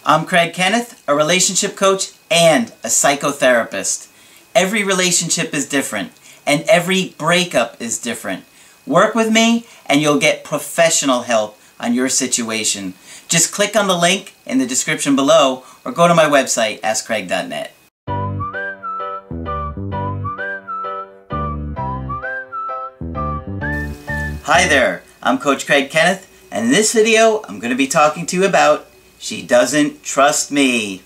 I'm Kenneth, a relationship coach and a psychotherapist. Every relationship is different, and every breakup is different. Work with me, and you'll get professional help on your situation. Just click on the link in the description below, or go to my website, askcraig.net. Hi there, I'm Coach Craig Kenneth, and in this video, I'm going to be talking to you about She Doesn't Trust Me.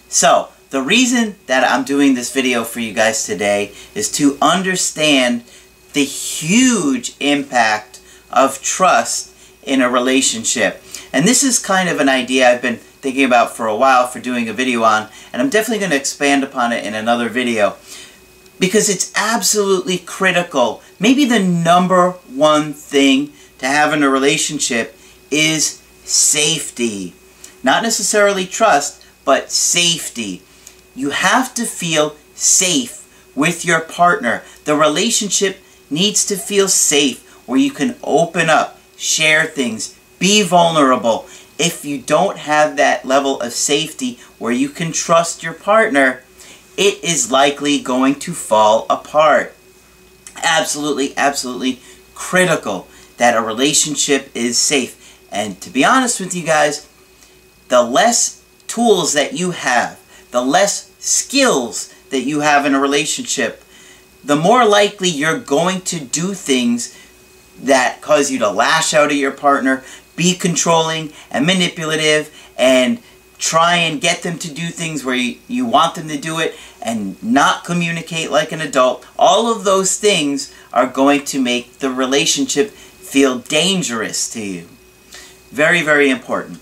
So, the reason that I'm doing this video for you guys today is to understand the huge impact of trust in a relationship. And this is kind of an idea I've been thinking about for a while for doing a video on, and I'm definitely going to expand upon it in another video because it's absolutely critical. Maybe the number one thing to have in a relationship is safety. Not necessarily trust, but safety. You have to feel safe with your partner. The relationship needs to feel safe where you can open up, share things, be vulnerable. If you don't have that level of safety where you can trust your partner, it is likely going to fall apart. Absolutely, absolutely critical that a relationship is safe. And to be honest with you guys, the less tools that you have, the less skills that you have in a relationship, the more likely you're going to do things that cause you to lash out at your partner, be controlling and manipulative, and try and get them to do things where you want them to do it and not communicate like an adult. All of those things are going to make the relationship feel dangerous to you. Very, very important.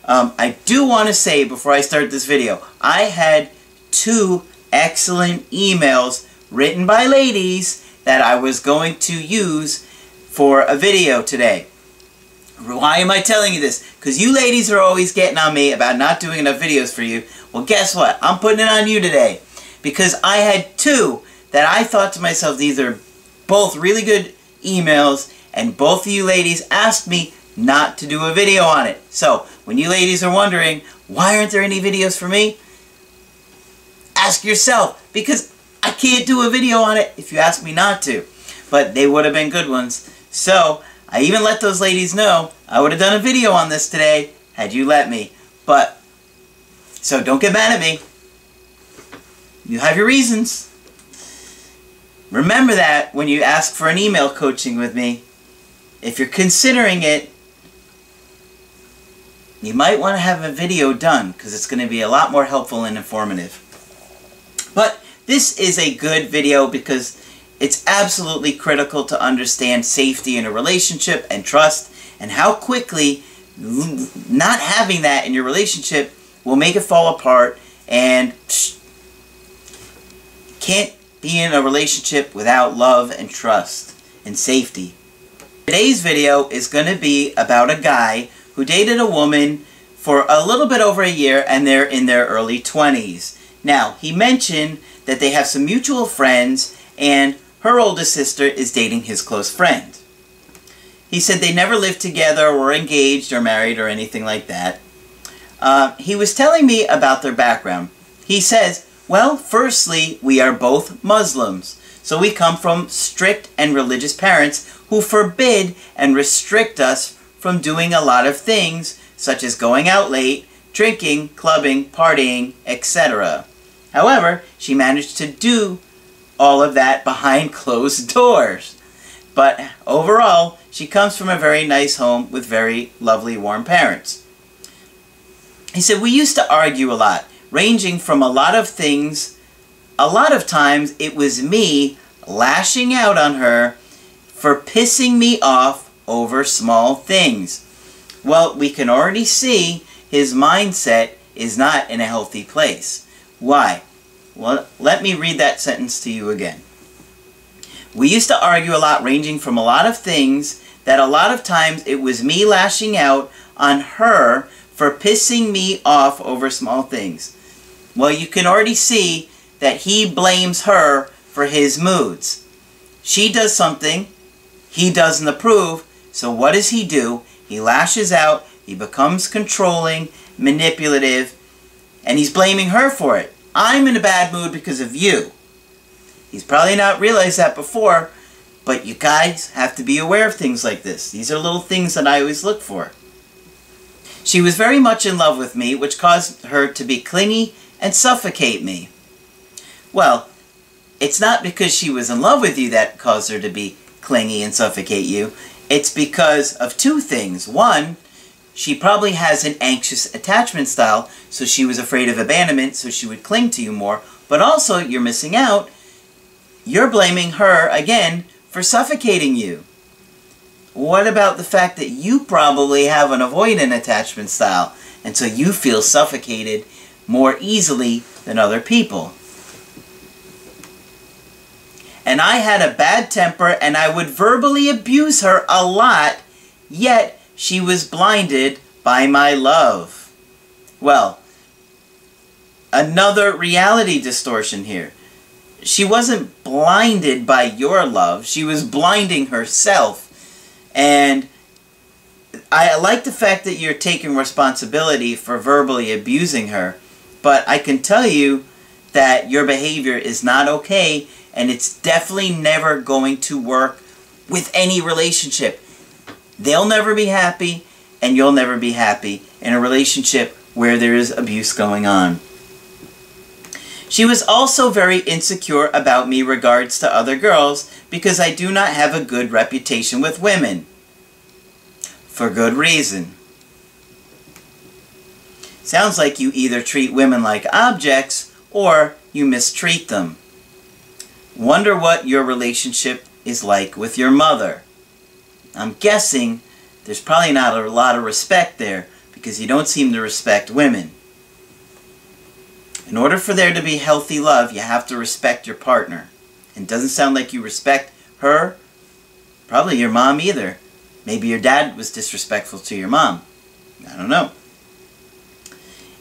I do want to say before I start this video, I had 2 excellent emails written by ladies that I was going to use for a video today. Why am I telling you this? Because you ladies are always getting on me about not doing enough videos for you. Well, guess what? I'm putting it on you today. Because I had 2 that I thought to myself, these are both really good emails, and both of you ladies asked me not to do a video on it. So, when you ladies are wondering, why aren't there any videos for me? Ask yourself, because I can't do a video on it if you ask me not to. But they would have been good ones. So, I even let those ladies know I would have done a video on this today had you let me. But, so don't get mad at me. You have your reasons. Remember that when you ask for an email coaching with me, if you're considering it, you might want to have a video done because it's going to be a lot more helpful and informative. But this is a good video because it's absolutely critical to understand safety in a relationship and trust, and how quickly not having that in your relationship will make it fall apart, and can't be in a relationship without love and trust and safety. Today's video is going to be about a guy who dated a woman for a little bit over a year, and they're in their early 20s. Now, he mentioned that they have some mutual friends, and her oldest sister is dating his close friend. He said they never lived together or were engaged or married or anything like that. He was telling me about their background. He says, well, firstly, we are both Muslims. So we come from strict and religious parents who forbid and restrict us from doing a lot of things, such as going out late, drinking, clubbing, partying, etc. However, she managed to do all of that behind closed doors. But overall, she comes from a very nice home with very lovely, warm parents. He said, we used to argue a lot, ranging from a lot of things. A lot of times, it was me lashing out on her for pissing me off over small things. Well, we can already see his mindset is not in a healthy place. Why? Well, let me read that sentence to you again. We used to argue a lot, ranging from a lot of things, that a lot of times it was me lashing out on her for pissing me off over small things. Well, you can already see that he blames her for his moods. She does something, he doesn't approve, so what does he do? He lashes out, he becomes controlling, manipulative, and he's blaming her for it. I'm in a bad mood because of you. He's probably not realized that before, but you guys have to be aware of things like this. These are little things that I always look for. She was very much in love with me, which caused her to be clingy and suffocate me. Well, it's not because she was in love with you that caused her to be clingy and suffocate you. It's because of two things. One, she probably has an anxious attachment style, so she was afraid of abandonment, so she would cling to you more. But also, you're missing out. You're blaming her, again, for suffocating you. What about the fact that you probably have an avoidant attachment style, and so you feel suffocated more easily than other people? And I had a bad temper, and I would verbally abuse her a lot, yet she was blinded by my love. Well, another reality distortion here. She wasn't blinded by your love. She was blinding herself. And I like the fact that you're taking responsibility for verbally abusing her. But I can tell you that your behavior is not okay. And it's definitely never going to work with any relationship. They'll never be happy. And you'll never be happy in a relationship where there is abuse going on. She was also very insecure about me regards to other girls because I do not have a good reputation with women. For good reason. Sounds like you either treat women like objects or you mistreat them. Wonder what your relationship is like with your mother. I'm guessing there's probably not a lot of respect there because you don't seem to respect women. In order for there to be healthy love, you have to respect your partner. And it doesn't sound like you respect her, probably your mom either. Maybe your dad was disrespectful to your mom. I don't know.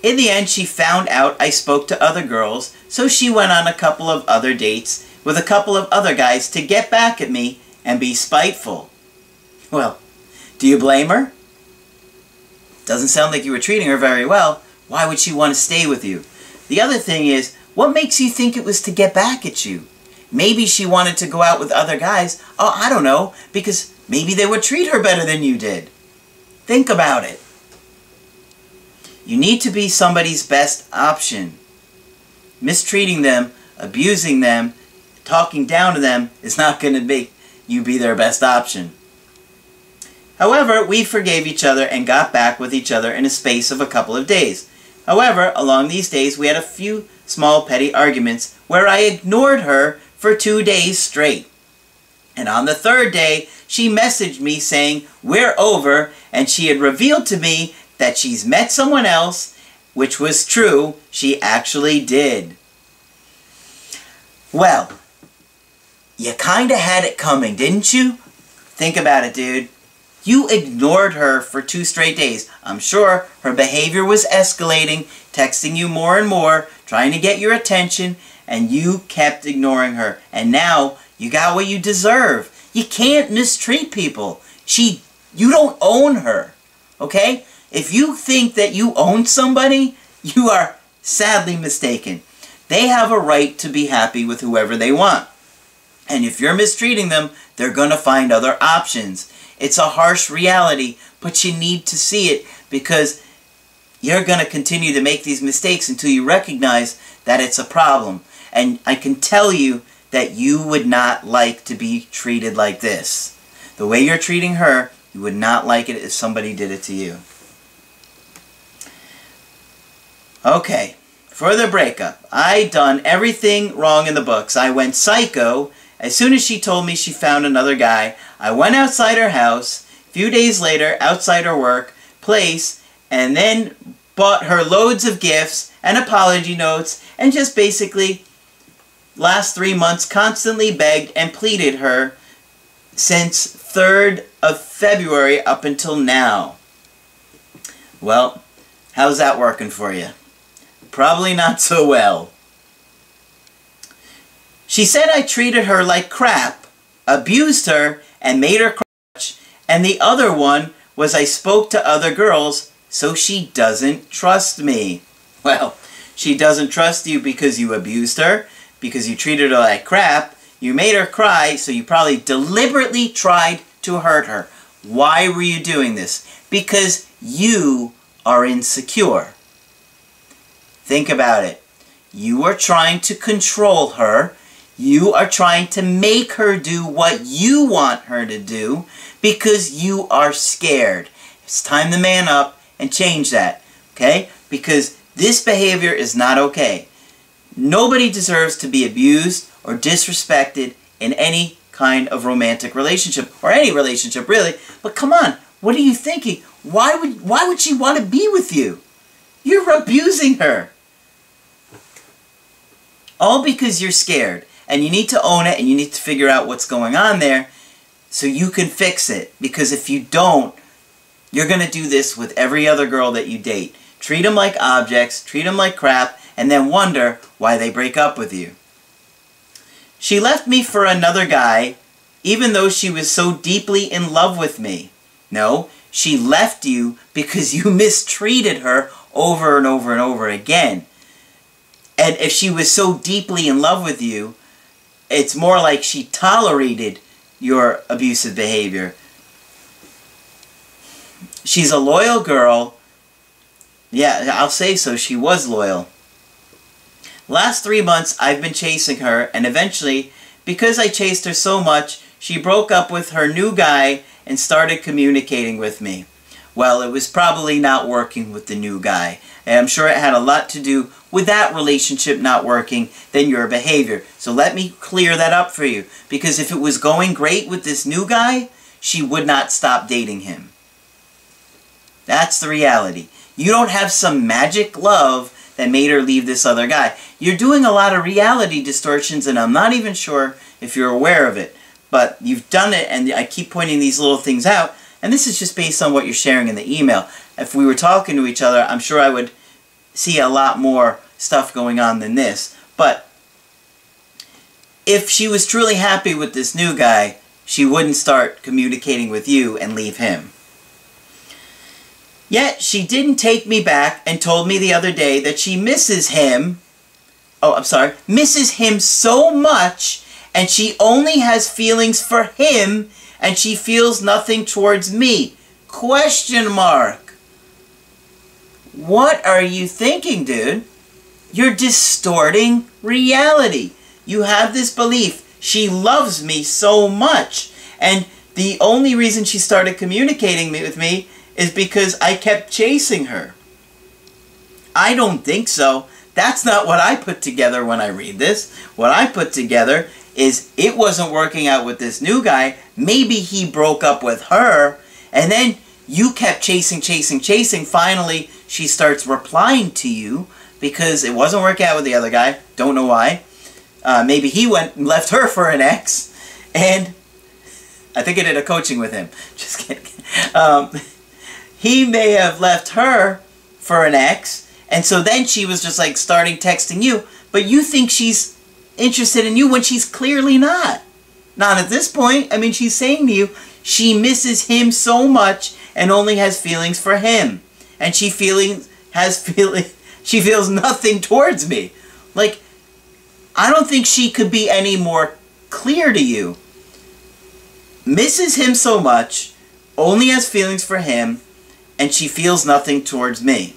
In the end, she found out I spoke to other girls, so she went on a couple of other dates with a couple of other guys to get back at me and be spiteful. Well, do you blame her? Doesn't sound like you were treating her very well. Why would she want to stay with you? The other thing is, what makes you think it was to get back at you? Maybe she wanted to go out with other guys. Oh, I don't know, because maybe they would treat her better than you did. Think about it. You need to be somebody's best option. Mistreating them, abusing them, talking down to them is not going to make you be their best option. However, we forgave each other and got back with each other in a space of a couple of days. However, along these days, we had a few small petty arguments where I ignored her for 2 days straight. And on the third day, she messaged me saying, "We're over," and she had revealed to me that she's met someone else, which was true. She actually did. Well, you kinda had it coming, didn't you? Think about it, dude. You ignored her for 2 straight days. I'm sure her behavior was escalating, texting you more and more, trying to get your attention, and you kept ignoring her. And now, you got what you deserve. You can't mistreat people. You don't own her, okay? If you think that you own somebody, you are sadly mistaken. They have a right to be happy with whoever they want. And if you're mistreating them, they're going to find other options. It's a harsh reality, but you need to see it because you're going to continue to make these mistakes until you recognize that it's a problem. And I can tell you that you would not like to be treated like this. The way you're treating her, you would not like it if somebody did it to you. Okay, for the breakup, I done everything wrong in the books. I went psycho. As soon as she told me she found another guy, I went outside her house, a few days later, outside her work place, and then bought her loads of gifts and apology notes, and just basically, last 3 months, constantly begged and pleaded her since 3rd of February up until now. Well, how's that working for you? Probably not so well. She said I treated her like crap, abused her, and made her cry. And the other one was I spoke to other girls, so she doesn't trust me. Well, she doesn't trust you because you abused her, because you treated her like crap, you made her cry, so you probably deliberately tried to hurt her. Why were you doing this? Because you are insecure. Think about it. You are trying to control her. You are trying to make her do what you want her to do because you are scared. It's time to man up and change that, okay? Because this behavior is not okay. Nobody deserves to be abused or disrespected in any kind of romantic relationship, or any relationship really. But come on, what are you thinking? Why would she want to be with you? You're abusing her. All because you're scared, and you need to own it, and you need to figure out what's going on there so you can fix it. Because if you don't, you're going to do this with every other girl that you date. Treat them like objects, treat them like crap, and then wonder why they break up with you. She left me for another guy, even though she was so deeply in love with me. No, she left you because you mistreated her over and over and over again. And if she was so deeply in love with you, it's more like she tolerated your abusive behavior. She's a loyal girl. Yeah, I'll say so. She was loyal. Last 3 months, I've been chasing her, and eventually, because I chased her so much, she broke up with her new guy and started communicating with me. Well, it was probably not working with the new guy. And I'm sure it had a lot to do with that relationship not working than your behavior. So let me clear that up for you. Because if it was going great with this new guy, she would not stop dating him. That's the reality. You don't have some magic love that made her leave this other guy. You're doing a lot of reality distortions, and I'm not even sure if you're aware of it. But you've done it, and I keep pointing these little things out. And this is just based on what you're sharing in the email. If we were talking to each other, I'm sure I would see a lot more stuff going on than this. But if she was truly happy with this new guy, she wouldn't start communicating with you and leave him. Yet, she didn't take me back and told me the other day that she misses him. Oh, I'm sorry. Misses him so much, and she only has feelings for him, and she feels nothing towards me. Question mark. What are you thinking, dude? You're distorting reality. You have this belief, she loves me so much, and the only reason she started communicating with me is because I kept chasing her. I don't think so. That's not what I put together when I read this. What I put together is it wasn't working out with this new guy. Maybe he broke up with her, and then you kept chasing. Finally, she starts replying to you because it wasn't working out with the other guy. Don't know why. Maybe he went and left her for an ex, and I think I did a coaching with him. Just kidding. He may have left her for an ex, and so then she was just like starting texting you, but you think she's interested in you when she's clearly not. Not at this point. I mean, she's saying to you, she misses him so much and only has feelings for him. And she feels nothing towards me. Like, I don't think she could be any more clear to you. Misses him so much, only has feelings for him, and she feels nothing towards me.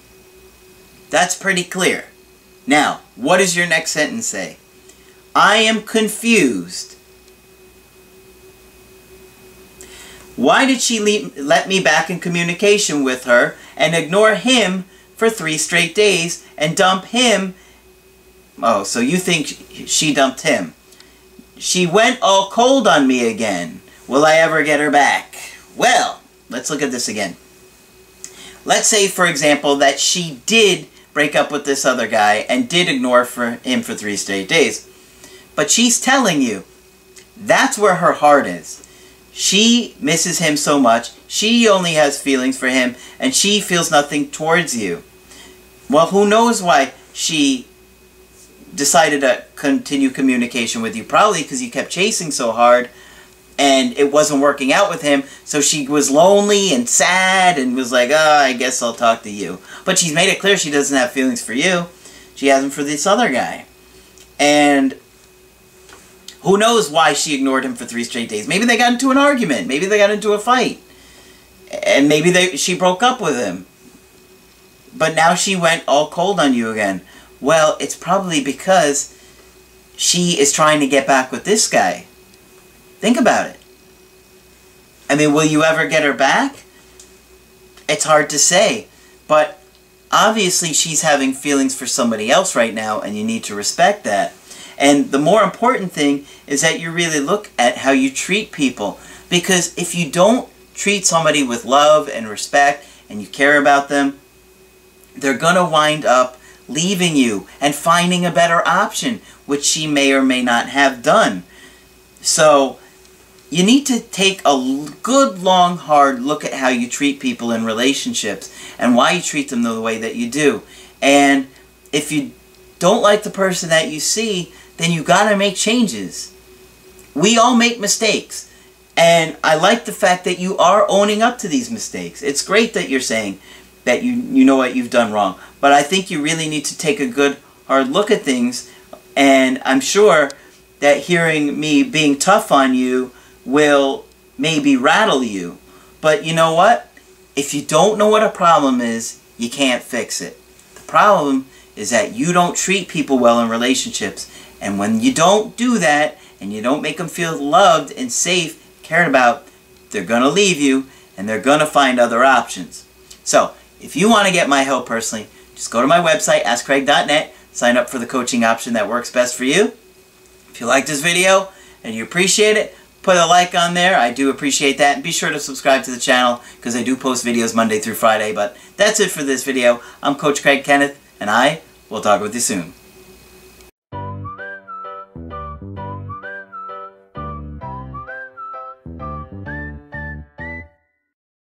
That's pretty clear. Now, what does your next sentence say? I am confused. Why did she let me back in communication with her and ignore him for 3 straight days and dump him? Oh, so you think she dumped him. She went all cold on me again. Will I ever get her back? Well, let's look at this again. Let's say, for example, that she did break up with this other guy and did ignore him for 3 straight days. But she's telling you, that's where her heart is. She misses him so much, she only has feelings for him, and she feels nothing towards you. Well, who knows why she decided to continue communication with you? Probably because you kept chasing so hard, and it wasn't working out with him, so she was lonely and sad and was like, oh, I guess I'll talk to you. But she's made it clear she doesn't have feelings for you. She has them for this other guy. And who knows why she ignored him for 3 straight days. Maybe they got into an argument. Maybe they got into a fight. And maybe she broke up with him. But now she went all cold on you again. Well, it's probably because she is trying to get back with this guy. Think about it. I mean, will you ever get her back? It's hard to say. But obviously she's having feelings for somebody else right now, and you need to respect that. And the more important thing is that you really look at how you treat people. Because if you don't treat somebody with love and respect, and you care about them, they're going to wind up leaving you and finding a better option, which she may or may not have done. So you need to take a good, long, hard look at how you treat people in relationships and why you treat them the way that you do. And if you don't like the person that you see, then you got to make changes. We all make mistakes. And I like the fact that you are owning up to these mistakes. It's great that you're saying that you know what you've done wrong. But I think you really need to take a good, hard look at things. And I'm sure that hearing me being tough on you will maybe rattle you. But you know what? If you don't know what a problem is, you can't fix it. The problem is that you don't treat people well in relationships. And when you don't do that, and you don't make them feel loved and safe, cared about, they're going to leave you, and they're going to find other options. So, if you want to get my help personally, just go to my website, AskCraig.net, sign up for the coaching option that works best for you. If you like this video and you appreciate it, put a like on there. I do appreciate that. And be sure to subscribe to the channel because I do post videos Monday through Friday. But that's it for this video. I'm Coach Craig Kenneth, and I will talk with you soon.